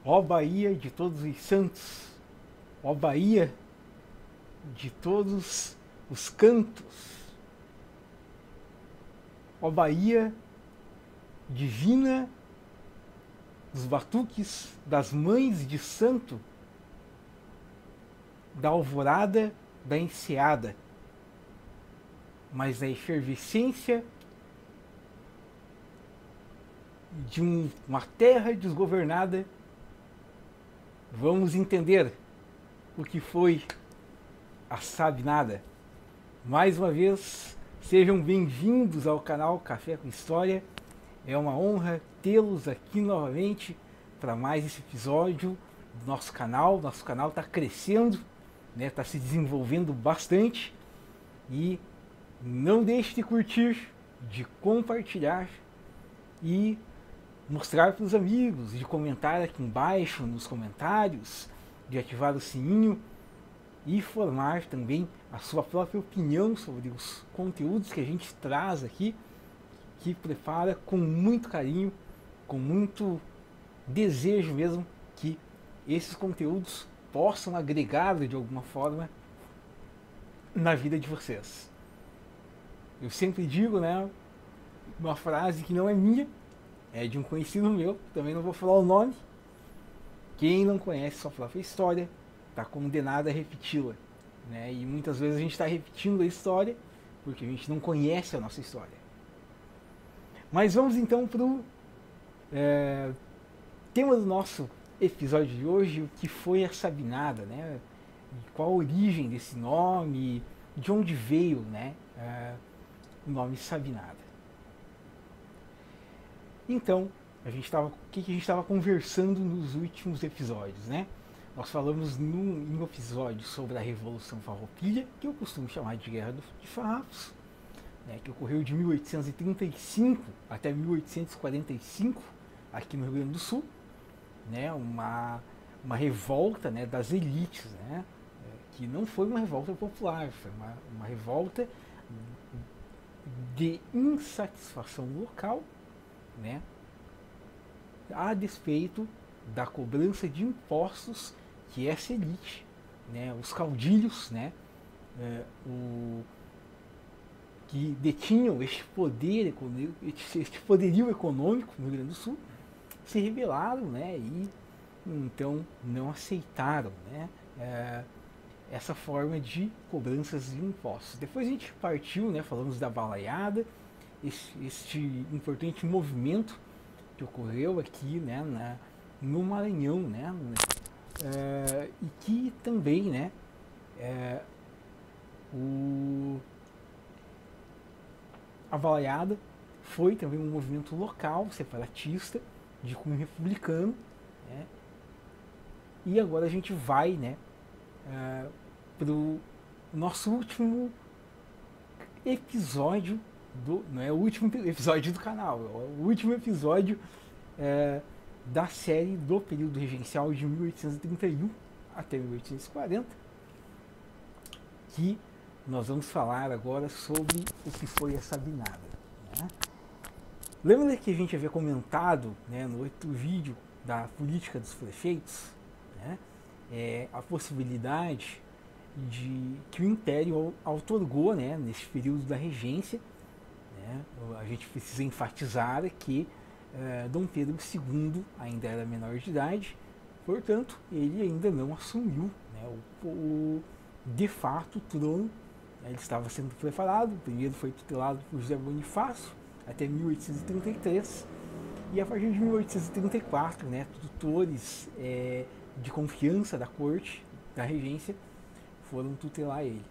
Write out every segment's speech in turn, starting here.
Ó Bahia de todos os santos, ó Bahia de todos os cantos, ó Bahia divina dos batuques das mães de santo, da alvorada da enseada, mas na efervescência de uma terra desgovernada, vamos entender o que foi a Sabinada. Mais uma vez, sejam bem-vindos ao canal Café com História. É uma honra tê-los aqui novamente para mais esse episódio do nosso canal. Nosso canal está crescendo, né? Está se desenvolvendo bastante. E não deixe de curtir, de compartilhar e mostrar para os amigos, de comentar aqui embaixo nos comentários, de ativar o sininho e formar também a sua própria opinião sobre os conteúdos que a gente traz aqui, que prepara com muito carinho, com muito desejo mesmo que esses conteúdos possam agregar de alguma forma na vida de vocês. Eu sempre digo, né, uma frase que não é minha, é de um conhecido meu, também não vou falar o nome. Quem não conhece sua própria história está condenado a repeti-la, né? E muitas vezes a gente está repetindo a história porque a gente não conhece a nossa história. Mas vamos então para o tema do nosso episódio de hoje, o que foi a Sabinada, né? Qual a origem desse nome, de onde veio, né, o nome Sabinada. Então, o que a gente estava conversando nos últimos episódios, né? Nós falamos em um episódio sobre a Revolução Farroupilha, que eu costumo chamar de Guerra de Farrapos, né, que ocorreu de 1835 até 1845 aqui no Rio Grande do Sul, né, uma revolta, né, das elites, né, que não foi uma revolta popular, foi uma revolta de insatisfação local, né, a despeito da cobrança de impostos que essa elite, né, os caudilhos, né, que detinham este poderio econômico no Rio Grande do Sul, se rebelaram, né, e então não aceitaram, né, essa forma de cobranças de impostos. Depois a gente partiu, né, falamos da balaiada, este importante movimento que ocorreu aqui, né, no Maranhão, né, e que também, né, a balaiada foi também um movimento local, separatista, de cunho republicano, né, e agora a gente vai, né, para o nosso último episódio não é o último episódio do canal, é o último episódio da série do período regencial de 1831 até 1840, que nós vamos falar agora sobre o que foi a Sabinada, né? Lembra que a gente havia comentado, né, no outro vídeo da política dos prefeitos, né, a possibilidade de que o Império outorgou, né, nesse período da regência, né, a gente precisa enfatizar que Dom Pedro II ainda era menor de idade, portanto ele ainda não assumiu, né, de fato o trono. Ele estava sendo preparado, primeiro foi tutelado por José Bonifácio até 1833, e a partir de 1834, né, tutores de confiança da corte, da regência, foram tutelar ele.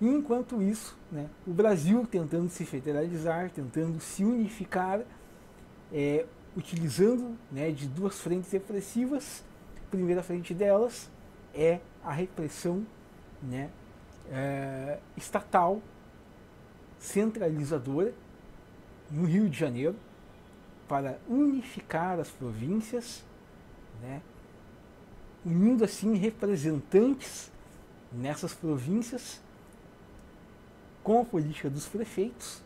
E enquanto isso, né, o Brasil tentando se federalizar, tentando se unificar, utilizando, né, de duas frentes repressivas. A primeira frente delas é a repressão, né, estatal, centralizadora, no Rio de Janeiro, para unificar as províncias, né, unindo assim representantes nessas províncias com a política dos prefeitos.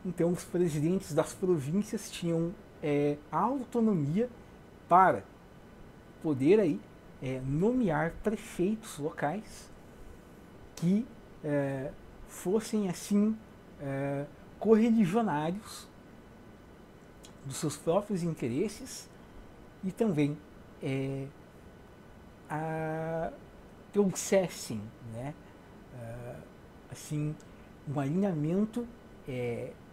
Então os presidentes das províncias tinham a autonomia para poder aí nomear prefeitos locais que fossem assim correligionários dos seus próprios interesses e também trouxessem, né, assim, um alinhamento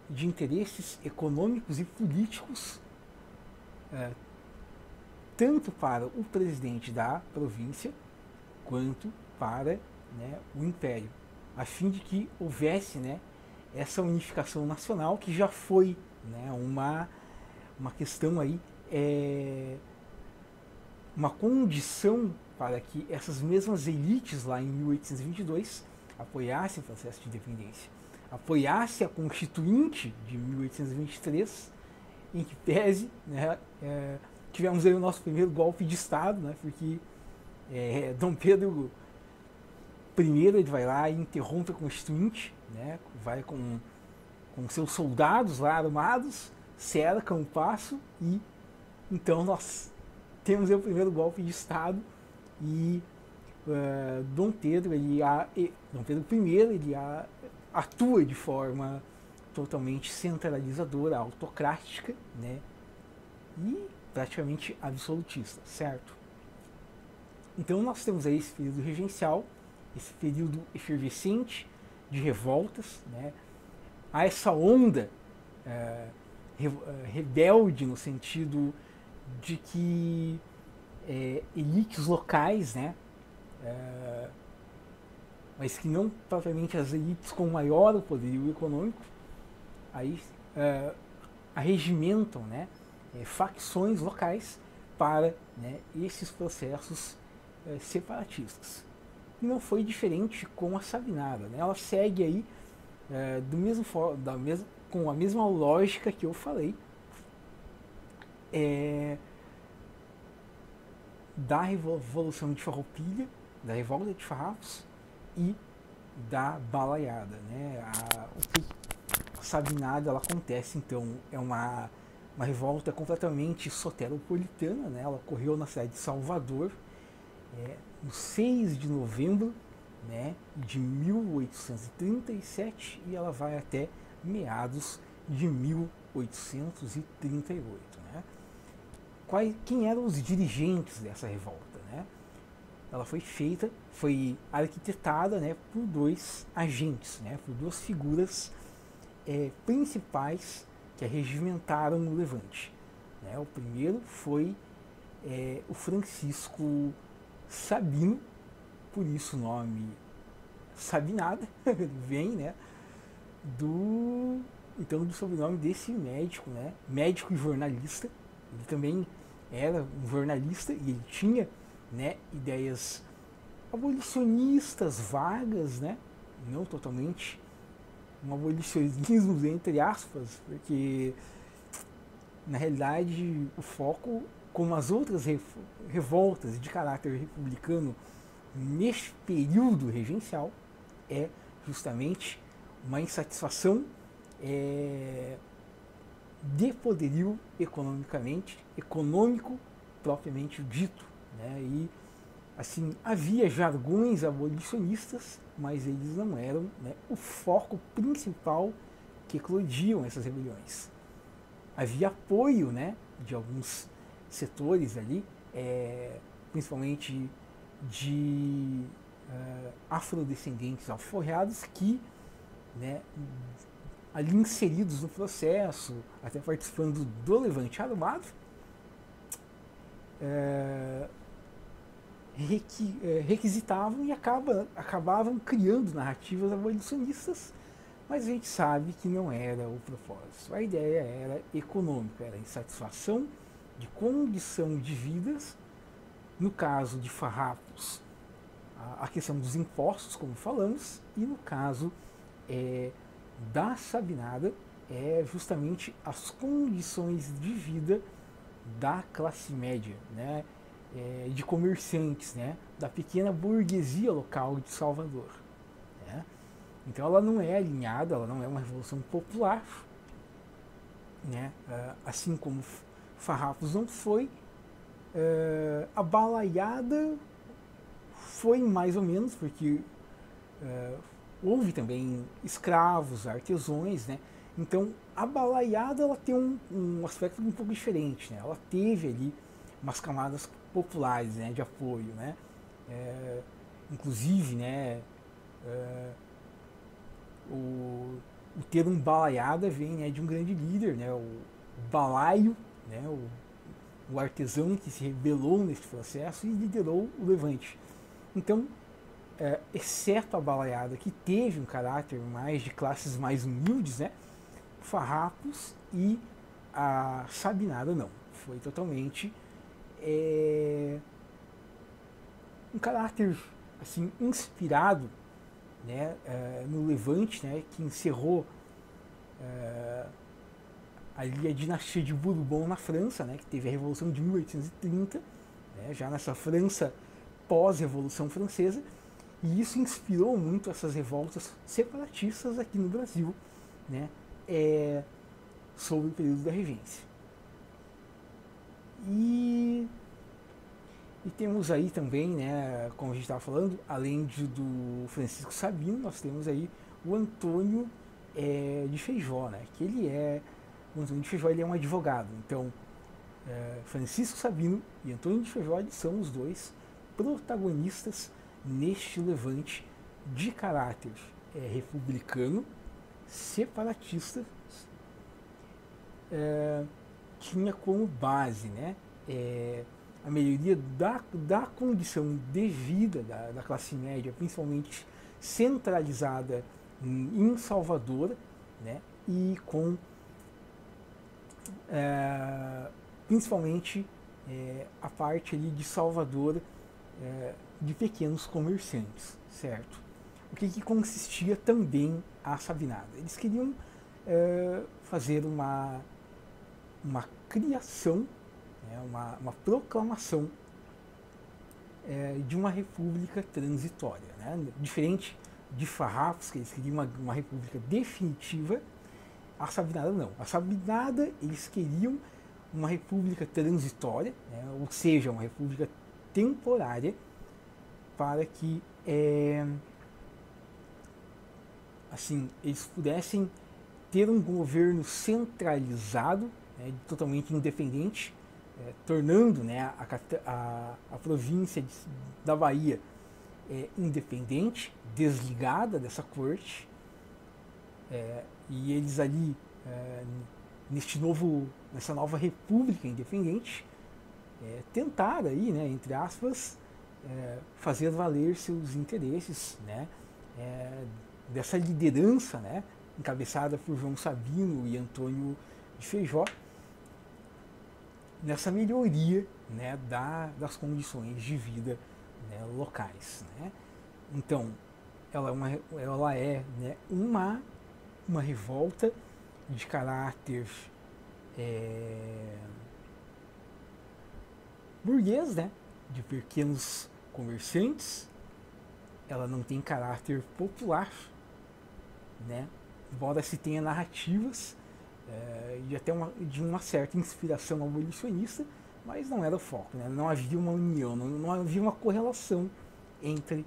de interesses econômicos e políticos tanto para o presidente da província quanto para, né, o império, a fim de que houvesse, né, essa unificação nacional que já foi, né, uma questão aí, uma condição para que essas mesmas elites lá em 1822 apoiassem o processo de independência, apoiassem a Constituinte de 1823, em que pese, né, tivemos aí o nosso primeiro golpe de Estado, né, porque Dom Pedro I ele vai lá e interrompe a Constituinte, né, vai com seus soldados lá armados, cercam o paço e então nós temos aí o primeiro golpe de Estado e Dom Pedro I ele atua de forma totalmente centralizadora, autocrática, né, e praticamente absolutista, certo? Então nós temos aí esse período regencial, esse período efervescente de revoltas, né? Há essa onda rebelde no sentido de que elites locais, né, mas que não propriamente as elites com maior poderio econômico, aí arregimentam, né, facções locais para, né, esses processos separatistas. E não foi diferente com a Sabinada, né? Ela segue aí com a mesma lógica que eu falei da Revolução de Farroupilha, da Revolta de Farrapos e da Balaiada, né? A Sabinada ela acontece então, é uma revolta completamente soteropolitana, né? Ela ocorreu na cidade de Salvador, no 6 de novembro, né, de 1837 e ela vai até meados de 1838. Né? Quem eram os dirigentes dessa revolta? Né? Ela foi arquitetada, né, por dois agentes, né, por duas figuras principais que arregimentaram o Levante. Né? O primeiro foi o Francisco Sabino, por isso o nome Sabinada, vem, né, do sobrenome desse médico, né, médico e jornalista. Ele também era um jornalista e ele tinha, né, ideias abolicionistas vagas, né, não totalmente um abolicionismo entre aspas, porque na realidade o foco, como as outras revoltas de caráter republicano neste período regencial, é justamente uma insatisfação de poderio econômico propriamente dito, né? E assim, havia jargões abolicionistas, mas eles não eram, né, o foco principal que eclodiam essas rebeliões. Havia apoio, né, de alguns setores ali, principalmente de afrodescendentes alforriados que, né, ali inseridos no processo, até participando do Levante Armado, requisitavam e acabavam criando narrativas abolicionistas, mas a gente sabe que não era o propósito. A ideia era econômica, era insatisfação de condição de vidas. No caso de Farrapos, a questão dos impostos, como falamos, e no caso da Sabinada, justamente as condições de vida da classe média, né, de comerciantes, né, da pequena burguesia local de Salvador. Né? Então ela não é alinhada, ela não é uma revolução popular, né, assim como Farrapos não foi, A balaiada foi mais ou menos, porque houve também escravos, artesãos, né? Então a balaiada ela tem um aspecto um pouco diferente, né? Ela teve ali umas camadas populares, né, de apoio, né? É, inclusive, né, o termo balaiada vem, né, de um grande líder, né, o balaio, né, o artesão que se rebelou nesse processo e liderou o levante. Então, exceto a balaiada, que teve um caráter mais de classes mais humildes, né, farrapos e a sabinada não. Foi totalmente um caráter assim inspirado, né, no Levante, né, que encerrou ali a dinastia de Bourbon na França, né, que teve a Revolução de 1830, né, já nessa França pós-Revolução Francesa, e isso inspirou muito essas revoltas separatistas aqui no Brasil, né, sobre o período da Regência. E temos aí também, né, como a gente estava falando, além do Francisco Sabino, nós temos aí o Antônio de Feijó, né, que o Antônio de Feijó ele é um advogado. Então, Francisco Sabino e Antônio de Feijó são os dois protagonistas neste levante de caráter republicano, separatista, tinha como base, né, a melhoria da condição de vida da classe média, principalmente centralizada em Salvador, né, e com principalmente a parte ali de Salvador de pequenos comerciantes, certo? O que consistia também a Sabinada? Eles queriam fazer uma criação, né, uma proclamação de uma república transitória, né? Diferente de Farrapos, que eles queriam uma república definitiva, a Sabinada não. A Sabinada eles queriam uma república transitória, né, ou seja, uma república temporária, para que assim eles pudessem ter um governo centralizado, né, totalmente independente, tornando, né, a província da Bahia independente, desligada dessa corte, e eles ali nessa nova república independente tentaram aí, né, entre aspas, fazer valer seus interesses, né, dessa liderança, né, encabeçada por João Sabino e Antônio de Feijó, nessa melhoria, né, das condições de vida, né, locais, né. Então, ela é né, uma revolta de caráter burguês, né, de pequenos comerciantes. Ela não tem caráter popular, né, embora se tenha narrativas e até de uma certa inspiração abolicionista, mas não era o foco, né? Não havia uma união, não havia uma correlação entre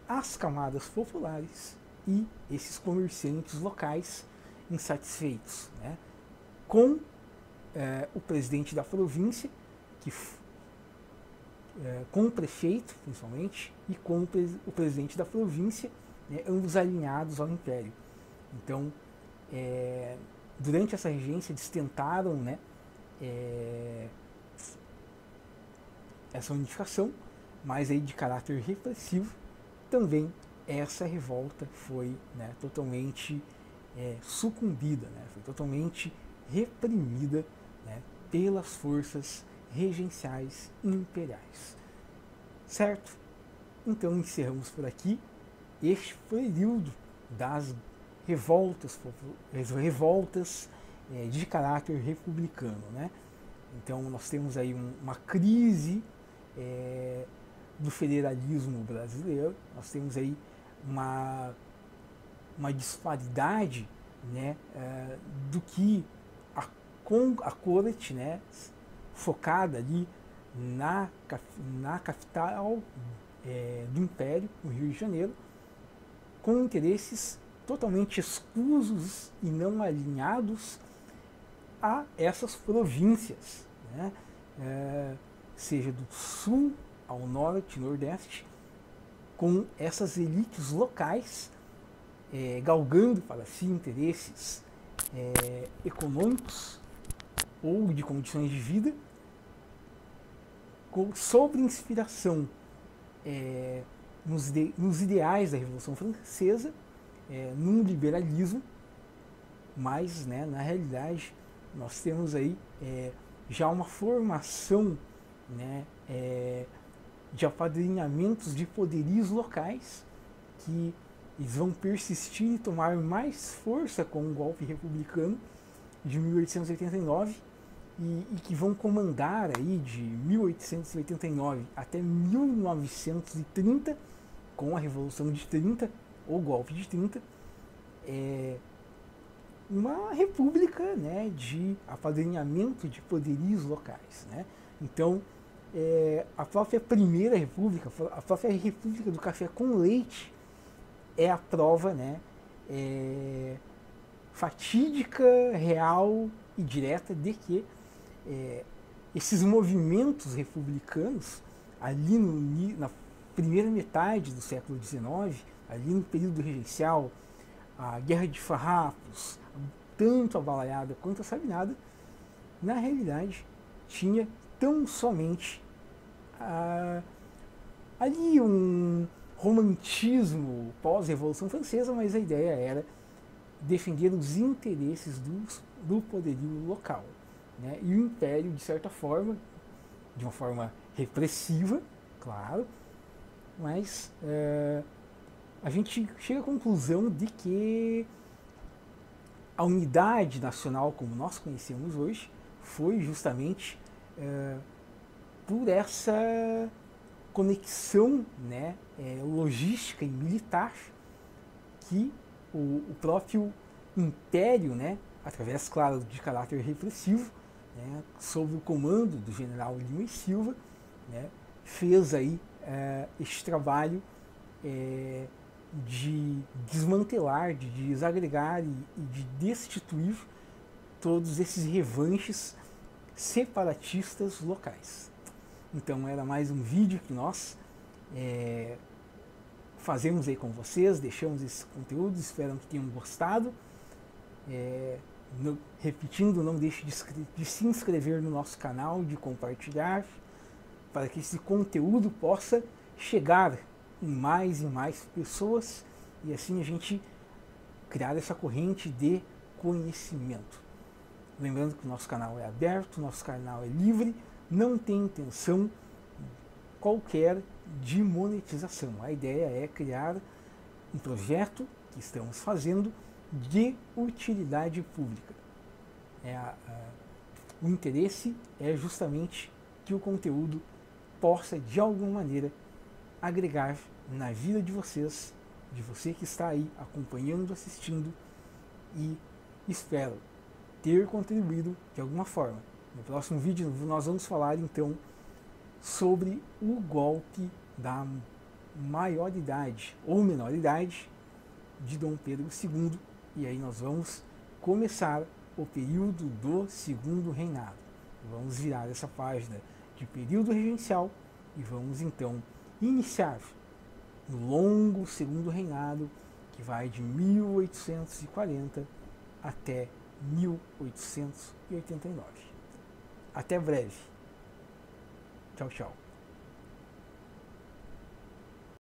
as camadas populares e esses comerciantes locais insatisfeitos, né, com o presidente da província, com o prefeito, principalmente, e com o presidente da província, né, ambos alinhados ao império. Então, durante essa regência, eles tentaram, né, essa unificação, mas aí de caráter repressivo. Também essa revolta foi, né, totalmente sucumbida, né, foi totalmente reprimida, né, pelas forças regenciais imperiais. Certo? Então encerramos por aqui este período das revoltas de caráter republicano, né? Então nós temos aí uma crise do federalismo brasileiro, nós temos aí uma disparidade, né, do que a corte, né, focada ali na capital do Império, no Rio de Janeiro, com interesses totalmente escusos e não alinhados a essas províncias, né? Seja do sul ao norte, nordeste, com essas elites locais galgando para si interesses econômicos ou de condições de vida, sobre inspiração nos ideais da Revolução Francesa, num liberalismo, mas, né, na realidade nós temos aí já uma formação, né, de apadrinhamentos de poderios locais que eles vão persistir e tomar mais força com o golpe republicano de 1889 e que vão comandar aí de 1889 até 1930, com a Revolução de 30, ou golpe de 30, uma república, né, de apadrinhamento de poderios locais, né? Então, a própria primeira república, a própria república do café com leite, é a prova, né, fatídica, real e direta de que esses movimentos republicanos, ali na primeira metade do século XIX, ali no período regencial, a Guerra de Farrapos, tanto a Balaiada quanto a Sabinada, na realidade tinha tão somente ali um romantismo pós-Revolução Francesa, mas a ideia era defender os interesses do poderio local, né? E o Império, de certa forma, de uma forma repressiva, claro, mas a gente chega à conclusão de que a unidade nacional, como nós conhecemos hoje, foi justamente por essa conexão, né, logística e militar que o próprio Império, né, através, claro, de caráter repressivo, né, sob o comando do general Lima e Silva, né, fez aí este trabalho de desmantelar, de desagregar e de destituir todos esses revanches separatistas locais. Então era mais um vídeo que nós fazemos aí com vocês, deixamos esse conteúdo, espero que tenham gostado. Repetindo, não deixe de se inscrever no nosso canal, de compartilhar, para que esse conteúdo possa chegar em mais e mais pessoas e assim a gente criar essa corrente de conhecimento. Lembrando que o nosso canal é aberto, o nosso canal é livre, não tem intenção qualquer de monetização. A ideia é criar um projeto que estamos fazendo de utilidade pública. O interesse é justamente que o conteúdo possa, de alguma maneira, agregar na vida de vocês, de você que está aí acompanhando, assistindo, e espero ter contribuído de alguma forma. No próximo vídeo nós vamos falar então sobre o golpe da maioridade ou menoridade de Dom Pedro II, e aí nós vamos começar o período do segundo reinado. Vamos virar essa página de período regencial e vamos então iniciar no longo segundo reinado, que vai de 1840 até 1889. Até breve. Tchau, tchau.